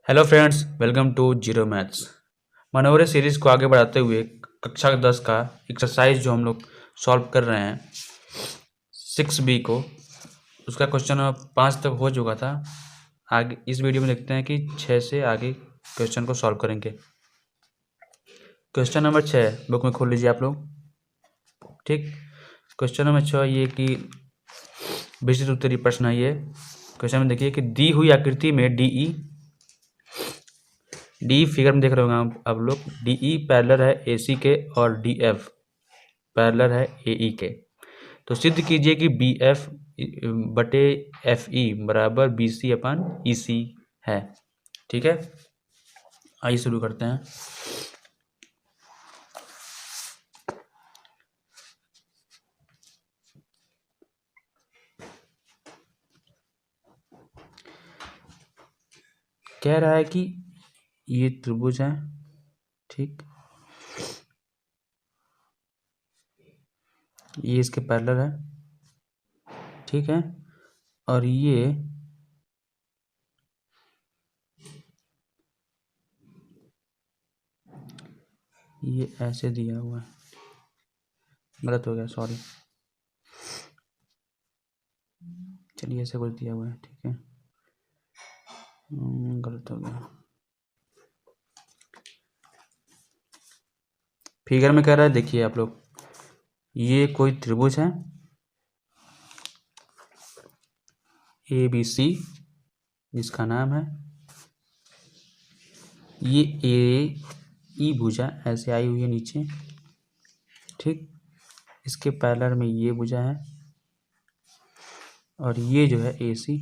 Hello friends, welcome to zero maths. मनोरे series को आगे बढ़ाते हुए कक्षा 10 का एक्सरसाइज जो हम लोग सॉल्व कर रहे हैं 6B को, उसका क्वेश्चन नंबर 5 तक हो चुका था। आगे इस वीडियो में देखते हैं कि 6 से आगे क्वेश्चन को सॉल्व करेंगे। क्वेश्चन नंबर 6 बुक में खोल लीजिए आप लोग। ठीक, क्वेश्चन नंबर 6 ये कि विशिष्ट उत्तरीय प्रश्न है। ये क्वेश्चन में देखिए कि दी हुई आकृति में डी फिगर में देख रहे होंगे आप लोग। DE पैरेलल है AC के और DF पैरेलल है AE के। तो सिद्ध कीजिए कि BF बटे FE बराबर BC अपन EC है। ठीक है, आइए शुरू करते हैं। कह रहा है कि ये त्रिभुज है, ठीक, ये इसके पैरेलल है, ठीक है, और ये ऐसे दिया हुआ है। गलत हो गया, सॉरी, चलिए ऐसे कुछ दिया हुआ है, ठीक है, गलत हो गया। फिगर में कह रहा है, देखिए आप लोग, ये कोई त्रिभुज है ABC जिसका नाम है, ये AE भुजा ऐसे आई हुई है नीचे, ठीक, इसके पैरेलल में ये भुजा है और ये जो है AC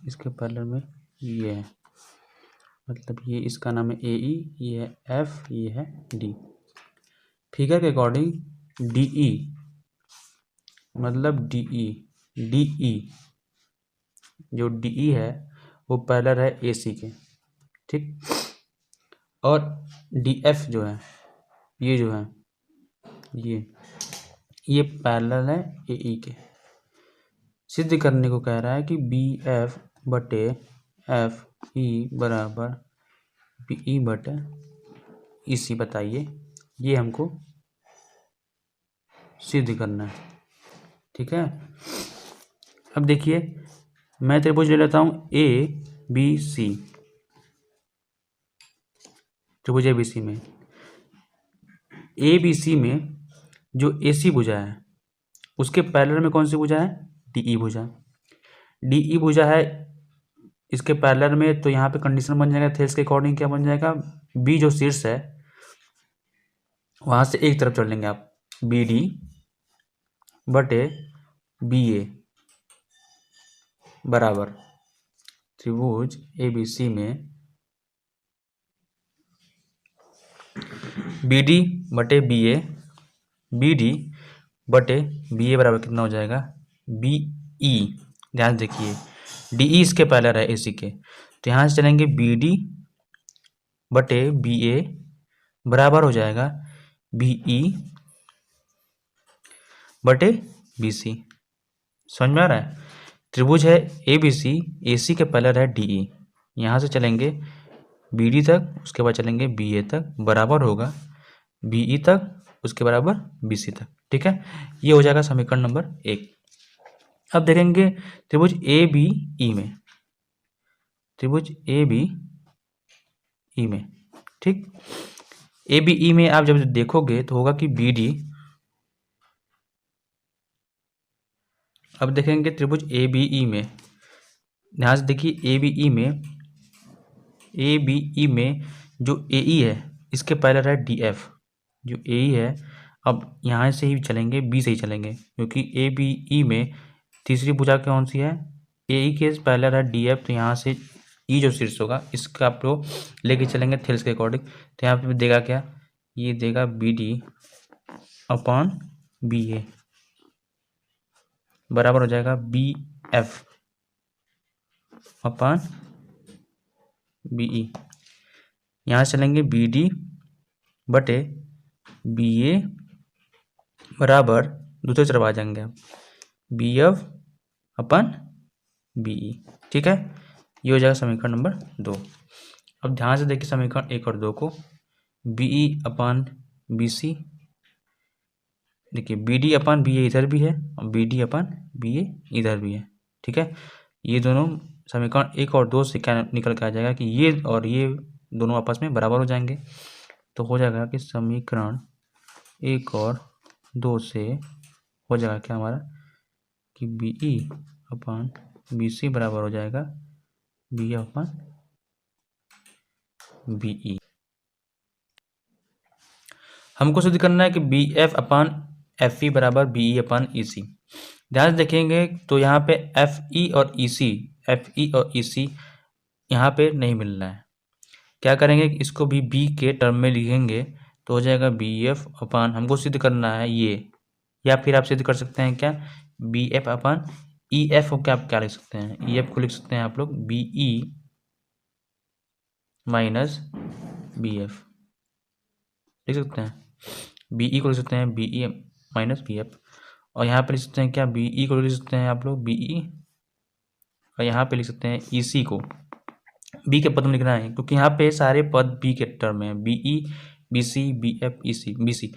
इसके पैरेलल में ये है, मतलब ये इसका नाम है AE, ये है F, ये है D। फिगर के अकॉर्डिंग DE मतलब DE जो DE है वो पैरेलल है AC के, ठीक, और DF जो है ये जो है ये पैरेलल है AE के। सिद्ध करने को कह रहा है कि BF बटे FE बराबर BE बटे EC बताइए, ये हमको सिद्ध करना है। ठीक है, अब देखिए मैं त्रिभुज ले लेता हूँ ABC, त्रिभुज ABC में ABC में जो AC भुजा है उसके पैरेलल में कौन सी भुजा है? DE भुजा। DE भुजा है इसके पैरेलल में, तो यहाँ पे कंडीशन बन जाएगा थेल्स के अकॉर्डिंग, क्या बन जाएगा, B जो शीर्ष है वहाँ से एक तरफ चल लेंगे आप, BD बटे BA बराबर त्रिभुज ABC में BD बटे BA, BD बटे BA बराबर कितना हो जाएगा, BE। ध्यान देखिए DE इसके पैरेलल है AC के, तो यहाँ से चलेंगे BD बटे BA बराबर हो जाएगा BE बटे BC। समझ में आ रहा है? त्रिभुज है ABC, AC के पैरेलल है DE, यहाँ से चलेंगे BD तक, उसके बाद चलेंगे BA तक, बराबर होगा BE तक, उसके बराबर BC तक। ठीक है, ये हो जाएगा समीकरण नंबर 1। अब देखेंगे त्रिभुज ABE में, त्रिभुज ABE में, ठीक, ABE में आप जब देखोगे तो होगा कि BD, अब देखेंगे त्रिभुज ABE में, ध्यान से देखिए ABE में जो AE है इसके पैरेलल है DF, जो AE है, अब यहाँ से ही चलेंगे B से ही चलेंगे, क्योंकि ABE में तीसरी भुजा कौन सी है, AE के पैरेलल है DF, तो यहाँ से E जो शीर्ष होगा इसका आप लोग लेके चलेंगे थेल्स के अकॉर्डिंग, तो यहाँ पे देगा क्या, ये देगा BD अपॉन BA बराबर हो जाएगा BF अपॉन BE। यहाँ से चलेंगे BD बटे BA बराबर दूसरे तरफ आ जाएंगे आप BF अपन BE। ठीक है, ये हो जाएगा समीकरण नंबर 2। अब ध्यान से देखिए समीकरण 1 और 2 को, बी ई अपान बी सी, देखिए बी डी अपान बी ए इधर भी है और बी डी अपान बी ए इधर भी है। ठीक है, ये दोनों समीकरण 1 और 2 से क्या निकल के आ जाएगा कि ये और ये दोनों आपस में बराबर हो जाएंगे। तो हो जाएगा कि समीकरण 1 और 2 से हो जाएगा क्या हमारा कि बी ई अपान बी सी बराबर हो जाएगा बी एफ अपान बी ई। हमको सिद्ध करना है कि B F upon F E बराबर बी ई अपान ई सी। ध्यान से देखेंगे तो यहाँ पे एफ ई और ई सी यहाँ पे नहीं मिल रहा है। क्या करेंगे, इसको भी बी के टर्म में लिखेंगे तो हो जाएगा बी एफ अपान, हमको सिद्ध करना है ये, या फिर आप सिद्ध कर सकते हैं क्या बी एफ अपान ई एफ को आप क्या लिख सकते हैं, ई एफ को लिख सकते हैं आप लोग B E minus B F लिख सकते हैं, बी ई को लिख सकते हैं B E minus B F, और यहाँ पे लिख सकते हैं क्या बी ई को लिख सकते हैं आप लोग बी ई, और यहाँ पे लिख सकते हैं ई सी को बी के पद में लिखना है क्योंकि यहाँ पे सारे पद बी के टर्म में है, B E B C B F E C B C.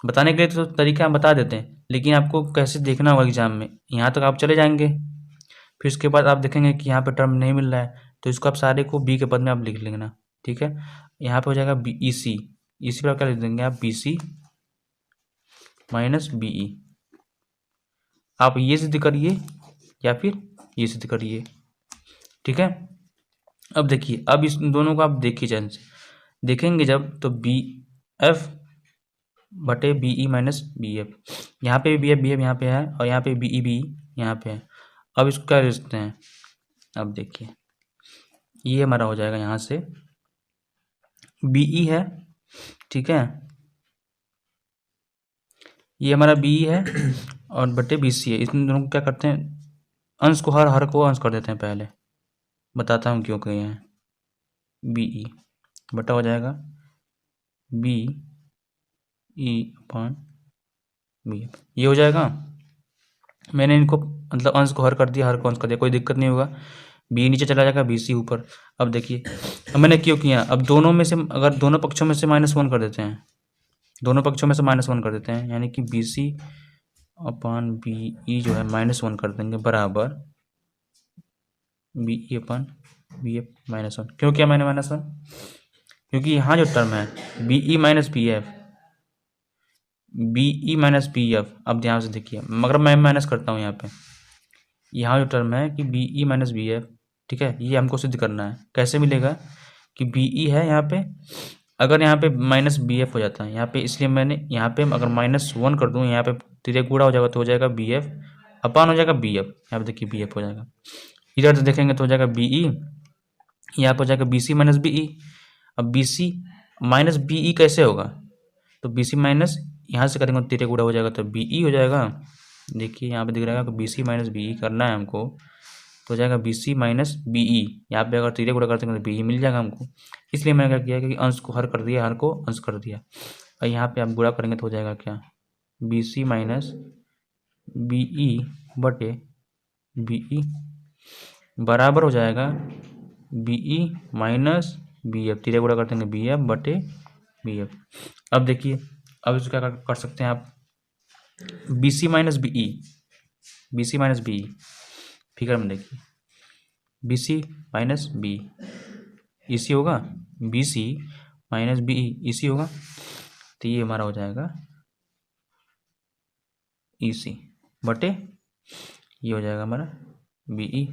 बताने के लिए तो तरीका हम बता देते हैं, लेकिन आपको कैसे देखना होगा एग्जाम में, यहाँ तक आप चले जाएंगे फिर उसके बाद आप देखेंगे कि यहाँ पे टर्म नहीं मिल रहा है तो इसको आप सारे को बी के पद में आप लिख लेना। ठीक है, यहाँ पे हो जाएगा बी ई सी, ई सी पर आप क्या लिख देंगे आप B C minus B E. आप ये सिद्ध करिए या फिर ये सिद्ध करिए। ठीक है, अब देखिए, अब इस दोनों को आप देखिए चैन से देखेंगे जब तो बी एफ बटे B E minus B F, यहाँ पे बी एफ यहाँ पे है और यहाँ पे बी ई यहाँ पे है। अब इसको क्या लिख सकते हैं, अब देखिए ये हमारा हो जाएगा यहाँ से बी ई है, ठीक है, ये हमारा बी ई है और बटे बी सी है। इन दोनों को क्या करते हैं, अंश को हर को अंश कर देते हैं, पहले बताता हूँ क्यों कहे हैं, बी ई बटा हो जाएगा बी ई अपान बी एफ, ये हो जाएगा। मैंने इनको मतलब अंश को हर कर दिया, हर को अंश कर दिया, कोई दिक्कत नहीं होगा। बी नीचे चला जाएगा, बी सी ऊपर। अब देखिए अब मैंने क्यों किया, अब दोनों में से अगर दोनों पक्षों में से -1 कर देते हैं, दोनों पक्षों में से -1 कर देते हैं, यानी कि बी सी अपान बी ई जो है -1 कर देंगे बराबर बी ई अपान बी एफ -1। क्यों किया मैंने -1, क्योंकि यहाँ जो टर्म है B E minus B F, B E minus B F, अब ध्यान से देखिए मगर मैं माइनस करता हूँ यहाँ पे, यहाँ जो टर्म है कि B E minus B F, ठीक है, ये हमको सिद्ध करना है। कैसे मिलेगा कि बी ई है यहाँ पे, अगर यहाँ पे माइनस बी एफ हो जाता है यहाँ पे, इसलिए मैंने यहाँ पे अगर -1 कर दूँ, यहाँ पे तिरक गुणा हो जाएगा तो हो जाएगा बी एफ अपान हो जाएगा बी एफ, यहाँ पे देखिए बी एफ हो जाएगा। इधर से देखेंगे तो हो जाएगा बी ई, यहाँ पे हो जाएगा B C minus B E. अब B C minus B E कैसे होगा, तो बी सी माइनस यहाँ से करेंगे तिरक गुणा हो जाएगा तो बी ई हो जाएगा। देखिए यहाँ पे दिख रहा है कि B C minus B E करना है हमको, तो हो जाएगा B C minus B E. यहाँ पे अगर तिरक गुणा करते हैं तो बी ई मिल जाएगा हमको, इसलिए मैंने क्या किया कि अंश को हर कर दिया, हर को अंश कर दिया, और यहाँ पे आप गुणा करेंगे तो हो जाएगा क्या B C minus B E बटे बी ई बराबर हो जाएगा B E minus B F, तिरक गुणा कर देंगे बी एफ बटे बी एफ। अब देखिए अब इसको क्या कर सकते हैं आप, B C minus B E, B C minus B E figure में देखिए B C minus B E C होगा, B C minus B E C होगा, तो ये हमारा हो जाएगा ई सी बटे ये हो जाएगा हमारा बी ई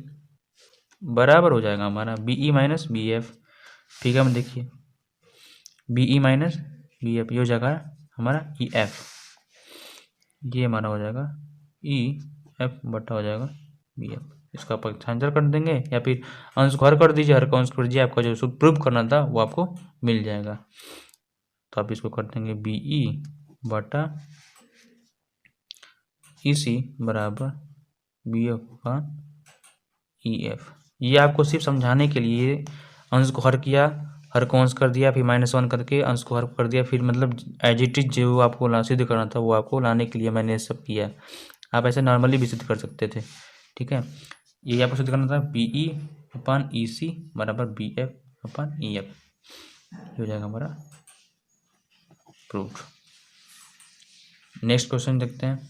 बराबर हो जाएगा हमारा B E minus B F. Figure में देखिए B E minus B F, ये हो जाएगा हमारा ई एफ, ये हमारा हो जाएगा ई एफ बटा हो जाएगा बी एफ। इसका आप स्थानांतरण कर देंगे या फिर अंश को हर कर दीजिए, हर को अंश कर दीजिए, आपका जो सूत्र प्रूव करना था वो आपको मिल जाएगा। तो आप इसको कर देंगे बी ई बटा ई सी बराबर बी एफ का ई एफ। ये आपको सिर्फ समझाने के लिए अंश को हर किया, हर को अंश कर दिया, फिर -1 करके अंश को हर कर दिया, फिर मतलब एज इट इज जो आपको सिद्ध करना था वो आपको लाने के लिए मैंने सब किया। आप ऐसे नॉर्मली भी सिद्ध कर सकते थे। ठीक है, ये आपको सिद्ध करना था बी ई अपान ई सी बराबर बी एफ अपन ई एफ, हो जाएगा हमारा प्रूफ। नेक्स्ट क्वेश्चन देखते हैं।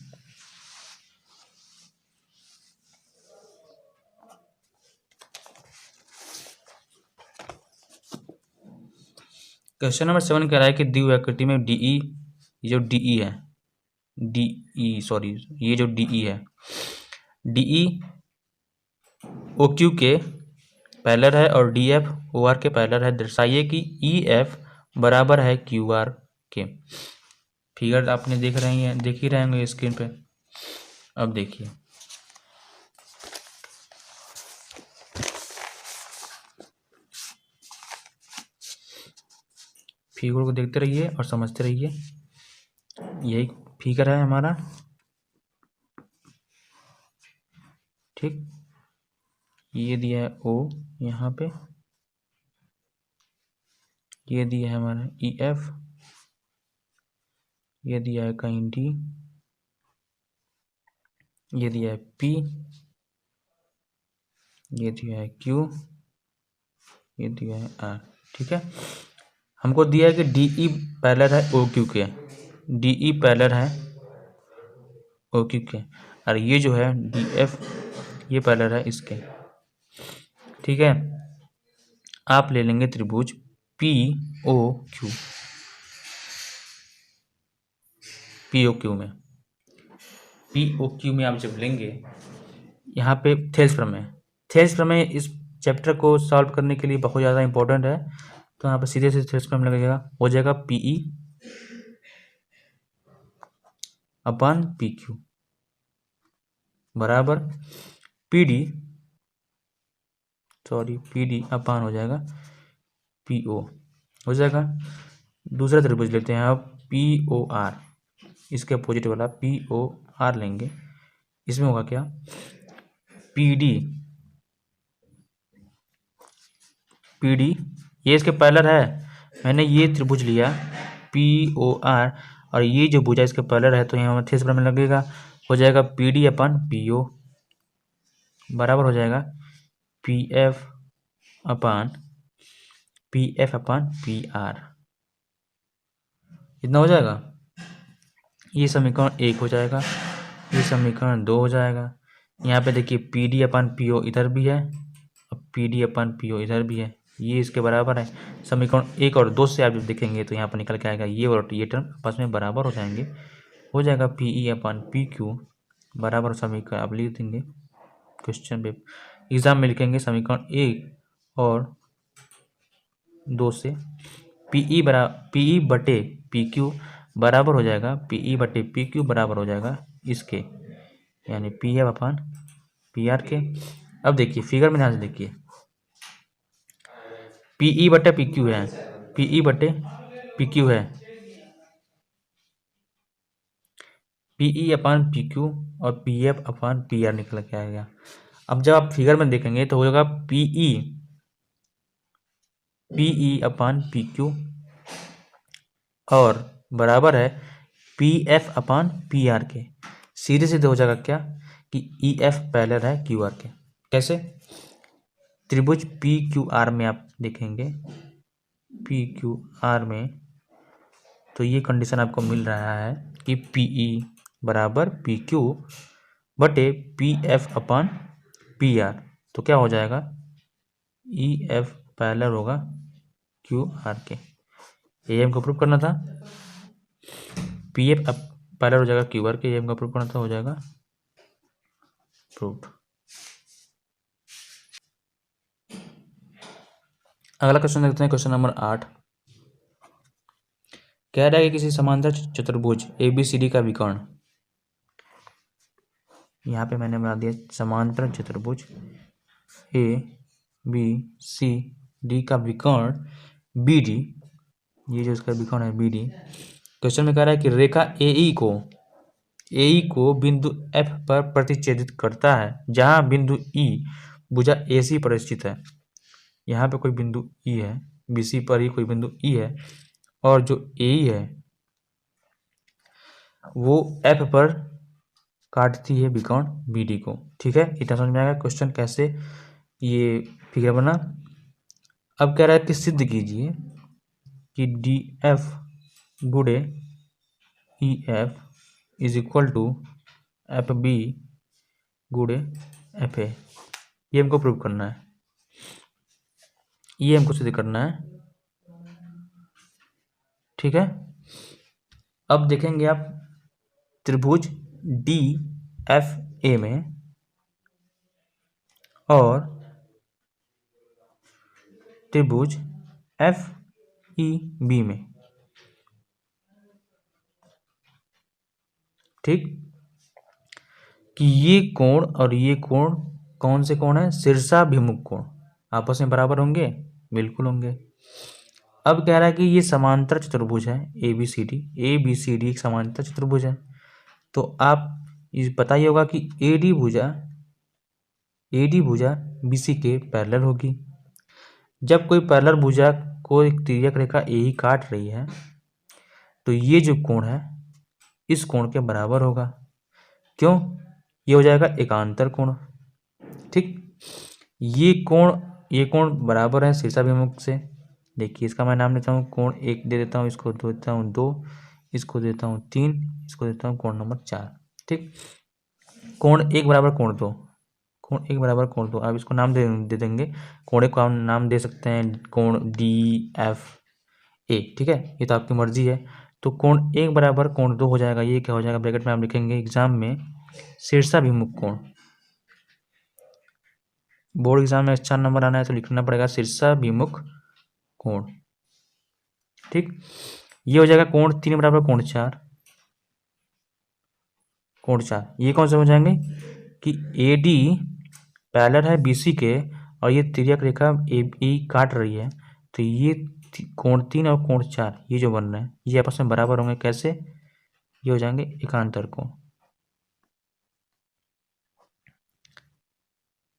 क्वेश्चन नंबर 7 कह रहा है कि द्विआकृति में डीई, ये जो डीई है, डीई सॉरी, ये जो डीई है, डीई ओ क्यू के पैरेलल है और डी एफ ओ आर के पैरेलल है। दर्शाइए कि ई एफ बराबर है क्यू आर के। फिगर आपने देख ही रहे होंगे स्क्रीन पे। अब देखिए, फिगर को देखते रहिए और समझते रहिए। यही फिगर है हमारा, ठीक। ये दिया है ओ यहाँ पे, ये दिया है हमारा ई एफ, ये दिया है कहीं डी, ये दिया है पी, ये दिया है क्यू, ये दिया है आर, ठीक है। हमको दिया है कि डीई पैरेलल है ओ क्यू के, डीई पैरेलल है ओ क्यू के, और ये जो है डी एफ ये पैरेलल है इसके, ठीक है। आप ले लेंगे त्रिभुज P O Q, P O Q में, पी ओ क्यू में आप जब लेंगे, यहाँ पे थेल्स प्रमेय, थेल्स प्रमेय इस चैप्टर को सॉल्व करने के लिए बहुत ज़्यादा इंपॉर्टेंट है। तो यहाँ पर सीधे से थेल्स प्रमेय लगेगा, हो जाएगा पीई अपन पी क्यू बराबर पीडी, सॉरी पीडी अपान हो जाएगा पी ओ, हो जाएगा। दूसरा त्रिभुज लेते हैं अब पी ओ आर, इसके अपोजिट वाला पी ओ आर लेंगे। इसमें होगा क्या, पी डी, पी डी ये इसके पैरेलल है। मैंने ये त्रिभुज लिया पी ओ आर और ये जो भुजा इसके पैरेलल है, तो यहाँ थेस प्रमेय लगेगा, हो जाएगा पी डी अपन पी ओ बराबर हो जाएगा पी एफ अपन पी आर। इतना हो जाएगा। ये समीकरण 1 हो जाएगा, ये समीकरण 2 हो जाएगा। यहाँ पे देखिए पी डी अपन पी ओ इधर भी है और पी डी अपन पी ओ इधर भी है, ये इसके बराबर है। समीकरण 1 और 2 से आप जब देखेंगे तो यहाँ पर निकल के आएगा ये और ये टर्म आपस में बराबर हो जाएंगे, हो जाएगा पी ई अपन पी क्यू बराबर समीकरण आप लिख देंगे। क्वेश्चन पे एग्जाम में लिखेंगे समीकरण 1 और 2 से पी ई बटे पी क्यू बराबर हो जाएगा पी ई बटे पी क्यू बराबर हो जाएगा इसके, यानी पी एफ अपन पी आर के। अब देखिए फिगर में ध्यान से देखिए, पी ई बटे पी क्यू है, पी ई बटे पी क्यू है, पी ई अपन पी क्यू और पी एफ अपन पी आर निकल के आएगा। अब जब आप फिगर में देखेंगे तो हो जाएगा पी ई अपन पी क्यू और बराबर है पी एफ अपन पी आर के। सीधे सीधे हो जाएगा क्या कि ई एफ पैरेलल है क्यू आर के। कैसे, त्रिभुज पी क्यू आर में आप देखेंगे, पी क्यू आर में तो ये कंडीशन आपको मिल रहा है कि पी ई बराबर पी क्यू बटे पी एफ अपन पी आर। तो क्या हो जाएगा, ई एफ पैरेलल होगा क्यू आर के, ये हमको प्रूव करना था। पी एफ पैरेलल हो जाएगा क्यू आर के, ये हमको प्रूव करना था, हो जाएगा प्रूफ। अगला क्वेश्चन देखते हैं, क्वेश्चन नंबर 8 कह रहा है कि किसी समांतर चतुर्भुज ए बी सी डी का विकर्ण, यहाँ पे मैंने बना दिया समांतर चतुर्भुज ए बी सी डी का विकर्ण बी डी, ये जो इसका विकर्ण है बी डी। क्वेश्चन में कह रहा है कि रेखा ए को बिंदु एफ पर प्रतिच्छेदित करता है, जहां बिंदु ई भुजा ए सी पर स्थित है। यहाँ पे कोई बिंदु ई है, बी सी पर ही कोई बिंदु ई है, और जो ए है वो एफ पर काटती है विकर्ण बी डी को। ठीक है, इतना समझ में आएगा क्वेश्चन कैसे ये फिगर बना। अब कह रहा है कि सिद्ध कीजिए कि डी एफ गुणे E F is equal to F B गुणे एफ ए। ये हमको प्रूव करना है, ये हमको सिद्ध करना है। ठीक है, अब देखेंगे आप त्रिभुज डी एफ ए में और त्रिभुज एफ ई बी में। ठीक, कि ये कोण और ये कोण कौन से कोण है? शीर्षाभिमुख कोण। आपस में बराबर होंगे? बिल्कुल होंगे। अब कह रहा है कि ये समांतर चतुर्भुज है ए बी सी डी एक समांतर चतुर्भुज है। तो आप ये पता ही होगा कि ए डी भुजा बी सी के पैरेलल होगी। जब कोई पैरेलल भुजा को एक तिर्यक रेखा ए ही काट रही है तो ये जो कोण है इस कोण के बराबर होगा। क्यों? ये हो जाएगा एकांतर कोण। ठीक, ये कोण बराबर है शीर्षाभिमुख से। देखिए इसका मैं नाम देता हूँ कोण 1 दे देता हूँ, इसको देता हूँ 2, इसको देता हूँ 3, इसको देता हूँ कोण नंबर 4। ठीक, कोण 1 बराबर कोण 2, कोण 1 बराबर कोण 2। आप इसको नाम दे देंगे, कोण को आप नाम दे सकते हैं कोण डी एफ ए। ठीक है, ये तो आपकी मर्जी है। तो कोण 1 बराबर कोण 2 हो जाएगा। ये क्या हो जाएगा? ब्रैकेट में आप लिखेंगे एग्जाम में शीर्षाभिमुख कोण। बोर्ड एग्जाम में अच्छा नंबर आना है तो लिखना पड़ेगा शीर्षाभिमुख कोण। ठीक, ये हो जाएगा कोण 3 बराबर कोण 4। ये कौन से हो जाएंगे कि ए डी पैरेलल है बी सी के और ये तिर्यक रेखा ए बी काट रही है। तो ये कोण 3 और कोण 4 ये जो बन रहे हैं ये आपस में बराबर होंगे। कैसे? ये हो जाएंगे एकांतर कोण।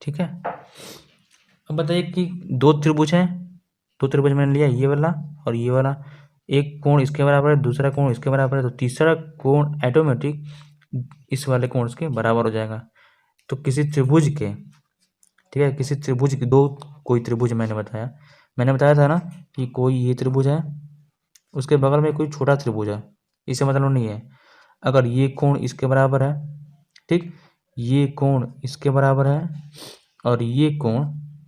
ठीक है, अब बताइए कि दो त्रिभुज हैं, दो त्रिभुज मैंने लिया ये वाला और ये वाला। एक कोण इसके बराबर है, दूसरा कोण इसके बराबर है, तो तीसरा कोण ऑटोमेटिक इस वाले कोण के बराबर हो जाएगा। तो किसी त्रिभुज के, ठीक है, किसी त्रिभुज के दो, कोई त्रिभुज मैंने बताया था ना कि कोई ये त्रिभुज है, उसके बगल में कोई छोटा त्रिभुज है। इससे मतलब नहीं है अगर ये कोण इसके बराबर है, ठीक, ये कोण इसके बराबर है और ये कोण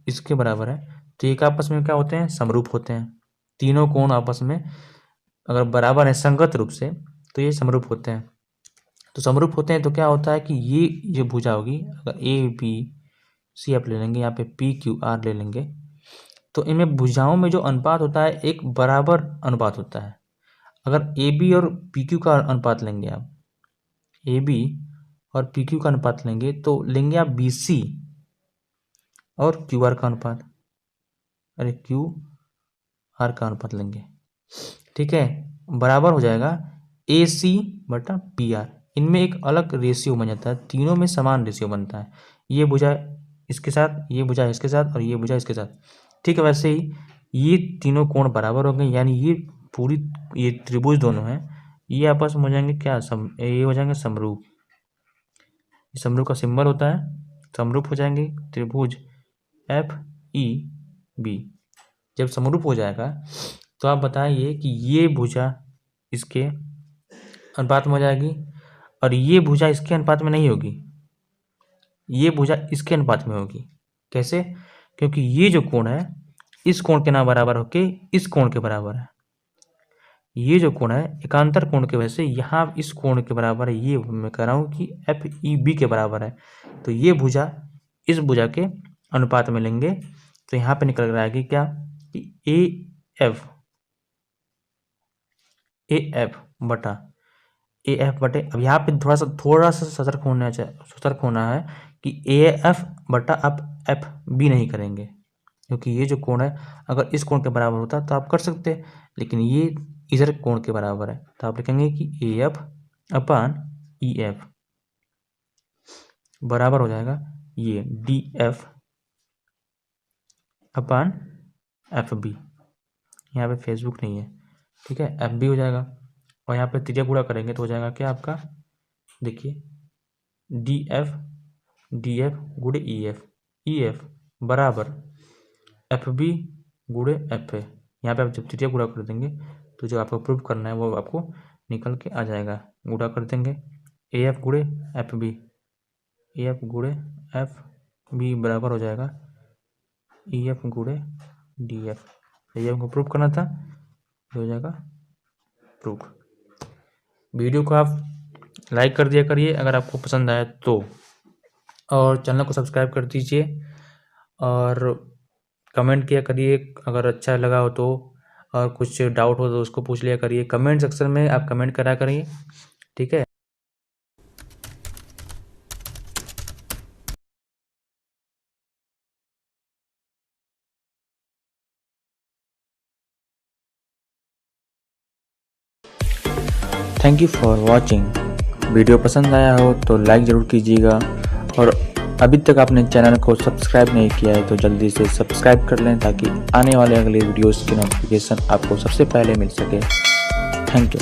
इसके बराबर है, तो एक आपस में क्या होते हैं? समरूप होते हैं। तीनों कोण आपस में अगर बराबर है संगत रूप से तो ये समरूप होते हैं। तो समरूप होते हैं तो क्या होता है कि ये जो भुजा होगी, अगर ए बी सी आप ले लेंगे, यहाँ पे पी क्यू आर ले लेंगे, तो इनमें भुजाओं में जो अनुपात होता है एक बराबर अनुपात होता है। अगर ए बी और पी क्यू का अनुपात लेंगे, आप ए बी और पी क्यू का अनुपात लेंगे तो लेंगे आप बी सी और क्यू आर का अनुपात, अरे क्यू आर का अनुपात लेंगे। ठीक है, बराबर हो जाएगा ए सी बटा पी आर। इनमें एक अलग रेशियो बन जाता है, तीनों में समान रेशियो बनता है। ये भुजा इसके साथ, ये भुजा इसके साथ और ये भुजा इसके साथ। ठीक है, वैसे ही ये तीनों कोण बराबर हो गए, यानी ये त्रिभुज दोनों हैं ये आपस में हो जाएंगे क्या? ये हो जाएंगे समरूप। समरूप का सिंबल होता है, समरूप हो जाएंगे त्रिभुज एफ ई बी। जब समरूप हो जाएगा तो आप बताइए कि ये भुजा इसके अनुपात में हो जाएगी और ये भुजा इसके अनुपात में नहीं होगी, ये भुजा इसके अनुपात में होगी। कैसे? क्योंकि ये जो कोण है इस कोण के ना बराबर होके इस कोण के बराबर है। ये जो कोण है एकांतर कोण के वजह से यहाँ इस कोण के बराबर है। ये मैं कह रहा हूँ कि एफ ई बी के बराबर है। तो ये भुजा इस भुजा के अनुपात में लेंगे तो यहाँ पे निकल रहा है कि क्या कि ए एफ बटे, अब यहाँ पे थोड़ा सा सतर्क होना है कि ए एफ बटा आप एफ बी नहीं करेंगे, क्योंकि ये जो कोण है अगर इस कोण के बराबर होता तो आप कर सकते, लेकिन ये इधर कोण के बराबर है तो आप लिखेंगे कि A F upon E F बराबर हो जाएगा ये D F upon F B. यहाँ पे फेसबुक नहीं है, ठीक है, एफ बी हो जाएगा और यहाँ पे त्रिज्या गुणा करेंगे तो हो जाएगा क्या आपका? देखिए डी एफ गुणे ई एफ बराबर एफ बी गुणे एफ है। यहाँ पे आप जब तृतीय गुणा कर देंगे तो जो आपको प्रूव करना है वो आपको निकल के आ जाएगा। गुणा कर देंगे ए एफ गुणे एफ बी, ए एफ गुणे एफ बी बराबर हो जाएगा ई एफ गुणे डी एफ। ये हमको प्रूव करना था, हो जाएगा प्रूव। वीडियो को आप लाइक कर दिया करिए अगर आपको पसंद आया तो, और चैनल को सब्सक्राइब कर दीजिए और कमेंट किया करिए अगर अच्छा लगा हो तो, और कुछ डाउट हो तो उसको पूछ लिया करिए। कमेंट सेक्शन में आप कमेंट करा करिए, ठीक है। Thank you for watching. Video पसंद आया हो तो लाइक ज़रूर कीजिएगा, और अभी तक आपने चैनल को सब्सक्राइब नहीं किया है तो जल्दी से सब्सक्राइब कर लें ताकि आने वाले अगले वीडियोस की नोटिफिकेशन आपको सबसे पहले मिल सके। Thank you.